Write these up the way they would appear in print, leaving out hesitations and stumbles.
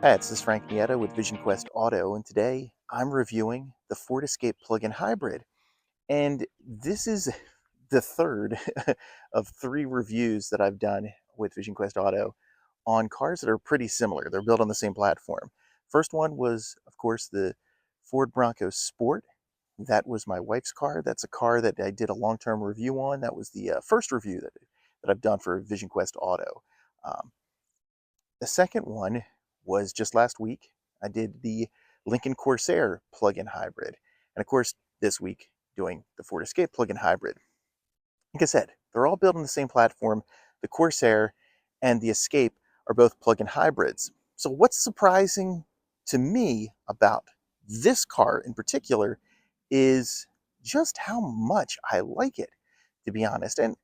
Hi, this is Frank Nietta with Vision Quest Auto, and today I'm reviewing the Ford Escape plug-in hybrid. And this is the third of three reviews that I've done with Vision Quest Auto on cars that are pretty similar. They're built on the same platform. First one was, of course, the Ford Bronco Sport. That was my wife's car. That's a car that I did a long-term review on. That was the first review that I've done for Vision Quest Auto. Um, the second one was just last week. I did the Lincoln Corsair plug-in hybrid. And of course, this week, doing the Ford Escape plug-in hybrid. Like I said, they're all built on the same platform. The Corsair and the Escape are both plug-in hybrids. So what's surprising to me about this car in particular is just how much I like it, to be honest. And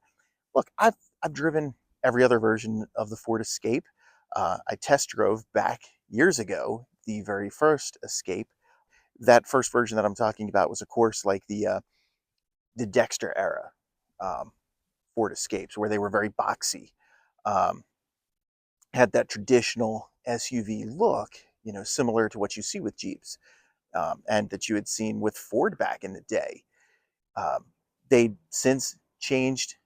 look, I've driven every other version of the Ford Escape. I test drove back years ago the very first Escape. That first version that I'm talking about was, of course, like the Dexter era Ford Escapes, where they were very boxy, um, had that traditional SUV look, similar to what you see with Jeeps, and that you had seen with Ford back in the day. Um, they since changed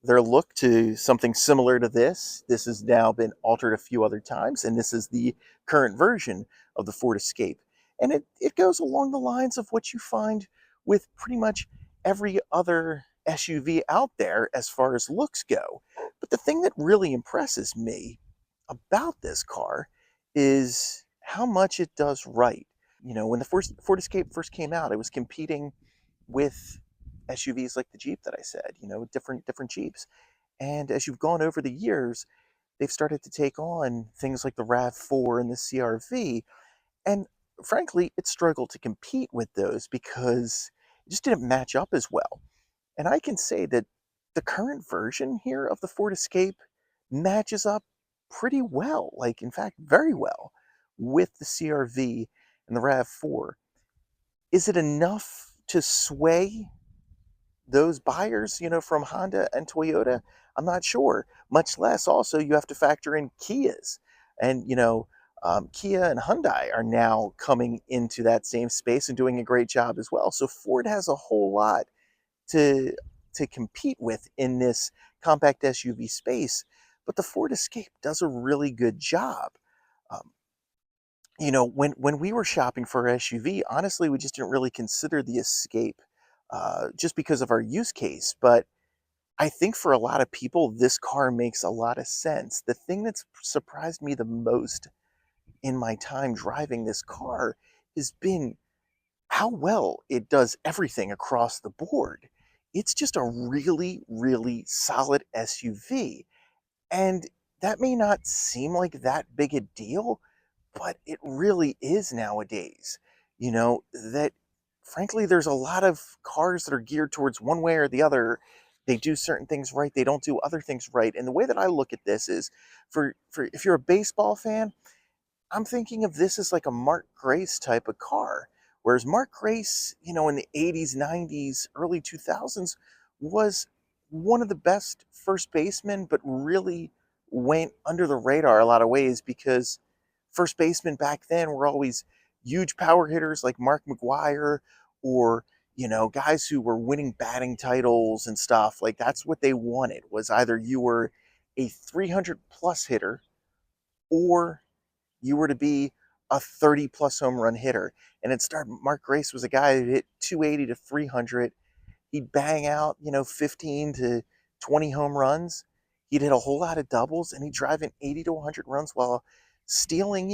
their look to something similar to this. This has now been altered a few other times, and this is the current version of the Ford Escape. And it goes along the lines of what you find with pretty much every other SUV out there as far as looks go. But the thing that really impresses me about this car is how much it does right. When the Ford Escape first came out, it was competing with SUVs like the Jeep that I said, different Jeeps. And as you've gone over the years, they've started to take on things like the RAV4 and the CRV. And frankly, it struggled to compete with those because it just didn't match up as well. And I can say that the current version here of the Ford Escape matches up pretty well, like, in fact, very well with the CRV and the RAV4. Is it enough to sway those buyers, from Honda and Toyota? I'm not sure. Much less also you have to factor in Kias. And, Kia and Hyundai are now coming into that same space and doing a great job as well. So Ford has a whole lot to compete with in this compact SUV space, but the Ford Escape does a really good job. Um, when we were shopping for SUV, honestly, we just didn't really consider the Escape just because of our use case. But I think for a lot of people, this car makes a lot of sense. The thing that's surprised me the most in my time driving this car has been how well it does everything across the board. It's just a really, really solid SUV. And that may not seem like that big a deal, but it really is nowadays. That frankly, there's a lot of cars that are geared towards one way or the other. They do certain things right, they don't do other things right. And the way that I look at this is for if you're a baseball fan, I'm thinking of this as like a Mark Grace type of car. Whereas Mark Grace, in the 80s, 90s, early 2000s, was one of the best first basemen, but really went under the radar a lot of ways because first basemen back then were always huge power hitters like Mark McGwire or, guys who were winning batting titles and stuff. Like that's what they wanted was either you were a 300 plus hitter or you were to be a 30 plus home run hitter. And it started, Mark Grace was a guy who hit 280 to 300. He'd bang out, 15 to 20 home runs. He'd hit a whole lot of doubles and he'd drive in 80 to 100 runs while stealing,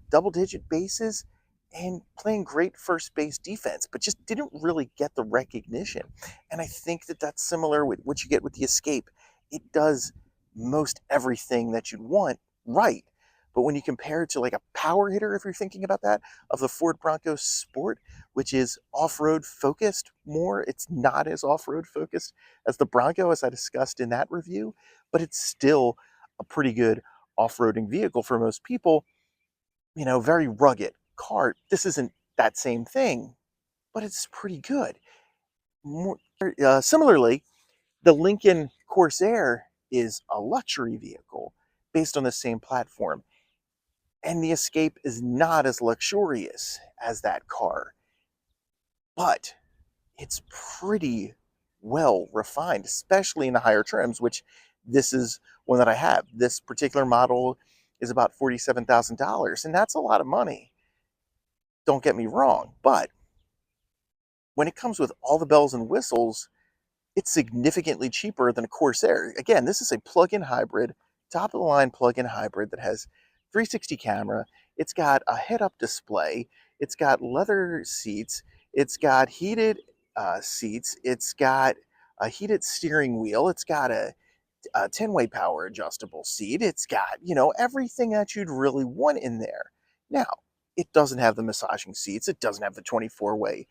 double digit bases and playing great first base defense, but just didn't really get the recognition. And I think that that's similar with what you get with the Escape. It does most everything that you'd want right. But when you compare it to like a power hitter, if you're thinking about that, of the Ford Bronco Sport, which is off-road focused more, it's not as off-road focused as the Bronco, as I discussed in that review, but it's still a pretty good off-roading vehicle for most people. Very rugged car. This isn't that same thing, but it's pretty good. Similarly, the Lincoln Corsair is a luxury vehicle based on the same platform. And the Escape is not as luxurious as that car, but it's pretty well refined, especially in the higher trims, which this is one that I have. This particular model is about $47,000, and that's a lot of money. Don't get me wrong, but when it comes with all the bells and whistles, it's significantly cheaper than a Corsair. Again, this is a plug-in hybrid, top-of-the-line plug-in hybrid that has 360 camera. It's got a head-up display. It's got leather seats. It's got heated seats. It's got a heated steering wheel. It's got a 10-way power adjustable seat. It's got, everything that you'd really want in there. Now, it doesn't have the massaging seats. It doesn't have the 24-way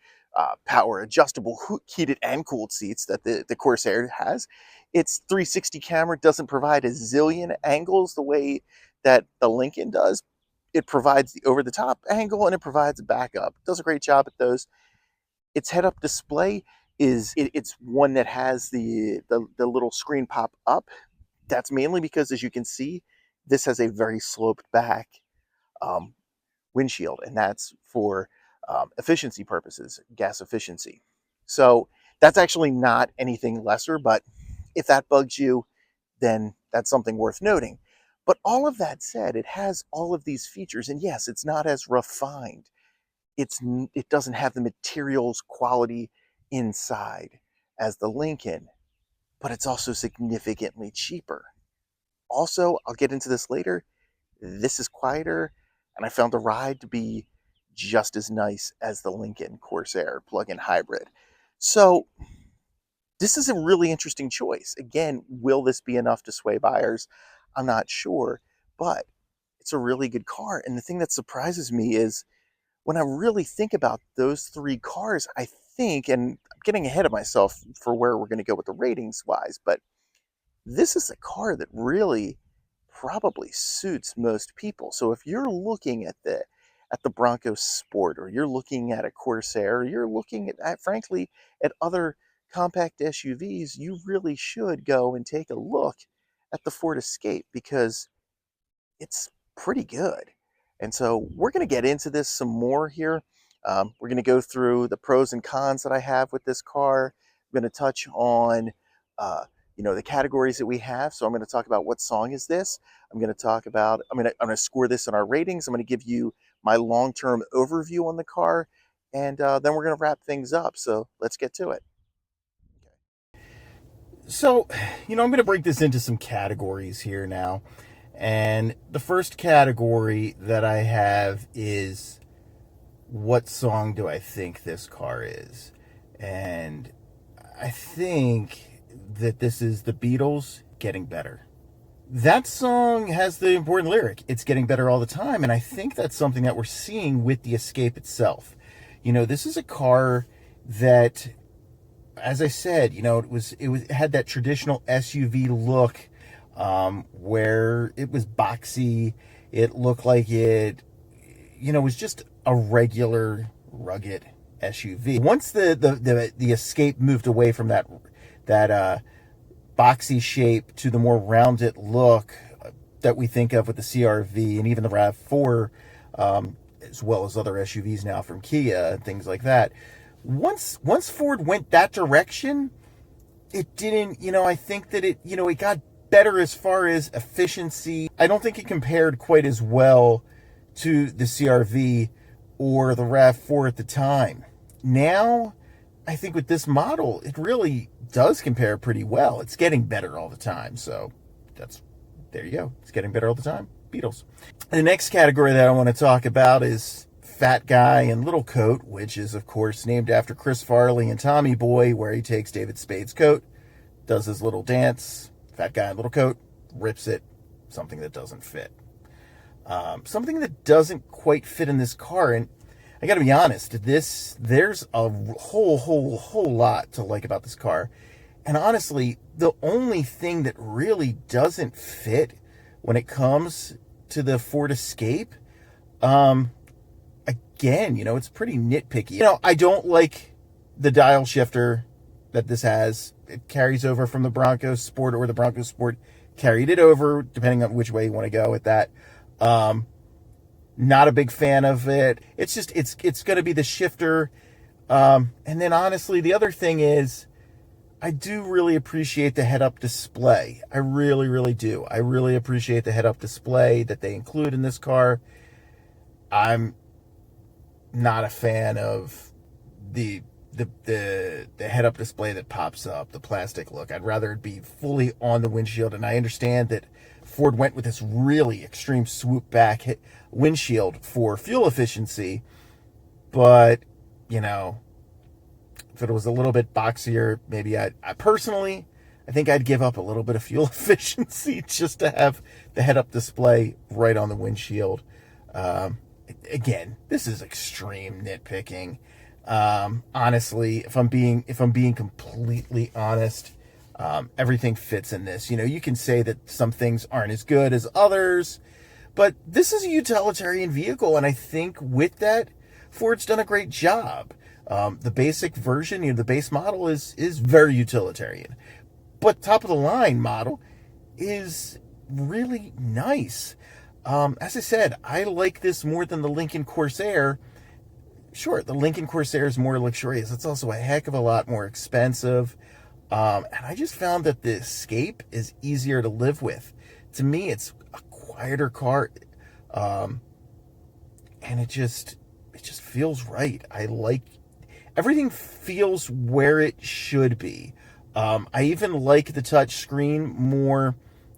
power adjustable heated and cooled seats that the Corsair has. Its 360 camera doesn't provide a zillion angles the way that the Lincoln does. It provides the over-the-top angle and it provides a backup. It does a great job at those. Its head-up display it's one that has the little screen pop up. That's mainly because, as you can see, this has a very sloped back windshield, and that's for efficiency purposes, gas efficiency. So that's actually not anything lesser, but if that bugs you, then that's something worth noting. But all of that said, it has all of these features, and yes, it's not as refined. It doesn't have the materials quality inside as the Lincoln, but it's also significantly cheaper. Also, I'll get into this later, this is quieter, and I found the ride to be just as nice as the Lincoln Corsair plug-in hybrid. So this is a really interesting choice. Again, will this be enough to sway buyers? I'm not sure, but it's a really good car. And the thing that surprises me is when I really think about those three cars, I think, and I'm getting ahead of myself for where we're going to go with the ratings wise, but this is a car that really probably suits most people. So if you're looking at the Bronco Sport, or you're looking at a Corsair, or you're looking at frankly at other compact SUVs, you really should go and take a look at the Ford Escape because it's pretty good. And so we're going to get into this some more here. We're going to go through the pros and cons that I have with this car. I'm going to touch on the categories that we have. So I'm going to talk about what song is this. I'm going to talk about, I'm going to score this in our ratings. I'm going to give you my long-term overview on the car, and then we're going to wrap things up. So let's get to it. So, I'm going to break this into some categories here now. And the first category that I have is, what song do I think this car is? And I think that this is the Beatles' Getting Better. That song has the important lyric, it's getting better all the time. And I think that's something that we're seeing with the Escape itself. This is a car that, as I said, it had that traditional SUV look, where it was boxy. It looked like it, was just a regular rugged SUV. Once the Escape moved away from that boxy shape to the more rounded look that we think of with the CR-V and even the RAV4, as well as other SUVs now from Kia and things like that. Once Ford went that direction, it didn't, I think that it got better as far as efficiency. I don't think it compared quite as well to the CR-V or the RAV4 at the time. Now, I think with this model, it really does compare pretty well. It's getting better all the time. So there you go. It's getting better all the time. Beatles. The next category that I want to talk about is Fat Guy in Little Coat, which is, of course, named after Chris Farley and Tommy Boy, where he takes David Spade's coat, does his little dance, Fat Guy in Little Coat, rips it, something that doesn't fit. Something that doesn't quite fit in this car, and I gotta be honest, there's a whole lot to like about this car. And honestly, the only thing that really doesn't fit when it comes to the Ford Escape, again, it's pretty nitpicky. I don't like the dial shifter that this has. It carries over from the Bronco Sport, or the Bronco Sport carried it over, depending on which way you want to go with that. Not a big fan of it. It's just, it's going to be the shifter. And then honestly, the other thing is, I do really appreciate the head-up display. I really, really do. I really appreciate the head-up display that they include in this car. I'm not a fan of the head-up display that pops up, the plastic look. I'd rather it be fully on the windshield. And I understand that Ford went with this really extreme swoop back windshield for fuel efficiency, but you know, if it was a little bit boxier, maybe I personally, I think I'd give up a little bit of fuel efficiency just to have the head-up display right on the windshield. Again, this is extreme nitpicking. Honestly, if I'm being completely honest, everything fits in this. You know, you can say that some things aren't as good as others, but this is a utilitarian vehicle, and I think with that, Ford's done a great job. The basic version, you know, the base model is very utilitarian, but top of the line model is really nice. As I said, I like this more than the Lincoln Corsair. Sure, the Lincoln Corsair is more luxurious. It's also a heck of a lot more expensive. And I just found that the Escape is easier to live with. To me, it's a quieter car. And it just feels right. I like everything feels where it should be. I even like the touch screen more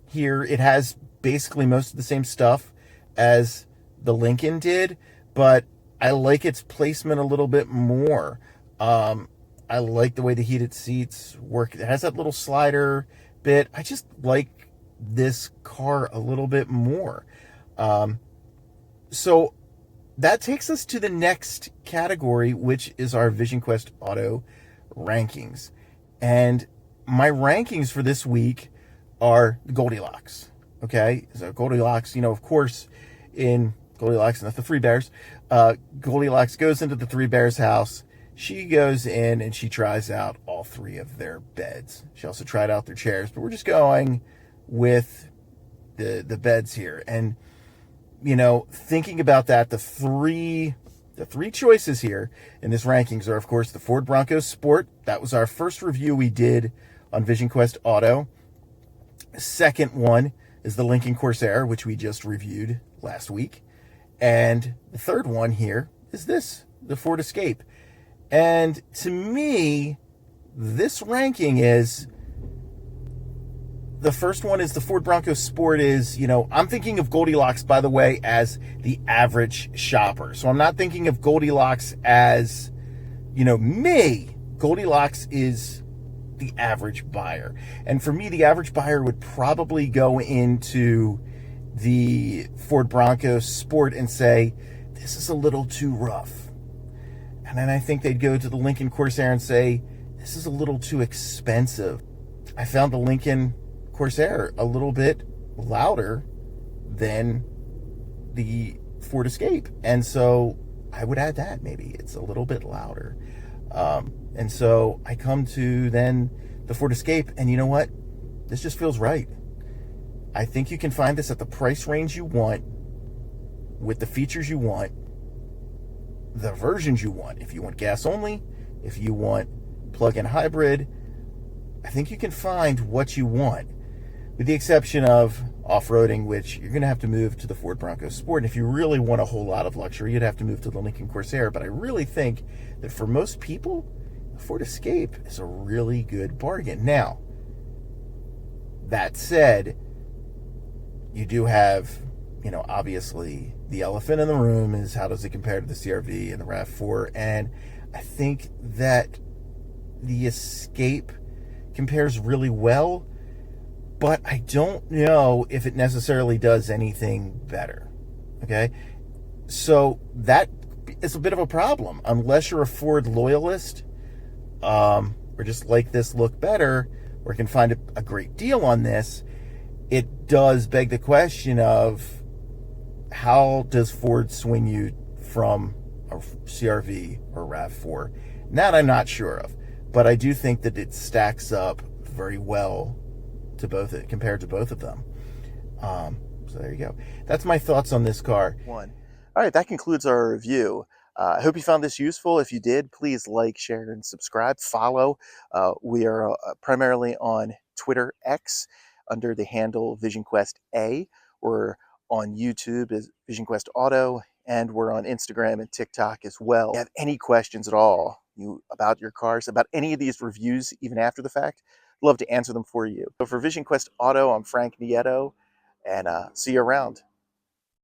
here. It has basically most of the same stuff as the Lincoln did, but I like its placement a little bit more. I like the way the heated seats work. It has that little slider bit. I just like this car a little bit more. So that takes us to the next category, which is our Vision Quest Auto rankings. And my rankings for this week are Goldilocks. Okay, so Goldilocks, you know, of course, in Goldilocks and the Three Bears, Goldilocks goes into the Three Bears house. She goes in and she tries out all three of their beds. She also tried out their chairs, but we're just going with the beds here. And you know, thinking about that, the three choices here in this rankings are, of course, the Ford Bronco Sport. That was our first review we did on Vision Quest Auto. Second one is the Lincoln Corsair, which we just reviewed last week. And the third one here is this, the Ford Escape. And to me, this ranking is, the first one is the Ford Bronco Sport is, you know, I'm thinking of Goldilocks, by the way, as the average shopper. So I'm not thinking of Goldilocks as, you know, me. Goldilocks is the average buyer. And for me, the average buyer would probably go into the Ford Bronco Sport and say, this is a little too rough. And then I think they'd go to the Lincoln Corsair and say, this is a little too expensive. I found the Lincoln Corsair a little bit louder than the Ford Escape, and so I would add that. Maybe it's a little bit louder, and so I come to then the Ford Escape, and you know what, this just feels right. I think you can find this at the price range you want, with the features you want, the versions you want. If you want gas only, if you want plug-in hybrid, I think you can find what you want, with the exception of off-roading, which you're going to have to move to the Ford Bronco Sport. And if you really want a whole lot of luxury, you'd have to move to the Lincoln Corsair. But I really think that for most people, the Ford Escape is a really good bargain. Now, that said, you do have, you know, obviously the elephant in the room is, how does it compare to the CR-V and the RAV4? And I think that the Escape compares really well, but I don't know if it necessarily does anything better. Okay, so that is a bit of a problem unless you're a Ford loyalist, or just like this look better, or can find a great deal on this. It does beg the question of, how does Ford swing you from a CR-V or RAV4? That I'm not sure of, but I do think that it stacks up very well to both, compared to both of them. So there you go. That's my thoughts on this car. One. All right, that concludes our review. I hope you found this useful. If you did, please like, share, and subscribe. Follow. We are primarily on Twitter X under the handle VisionQuest A. We're on YouTube as VisionQuest Auto, and we're on Instagram and TikTok as well. If you have any questions at all about your cars, about any of these reviews, even after the fact, I'd love to answer them for you. So for VisionQuest Auto, I'm Frank Nieto, and see you around.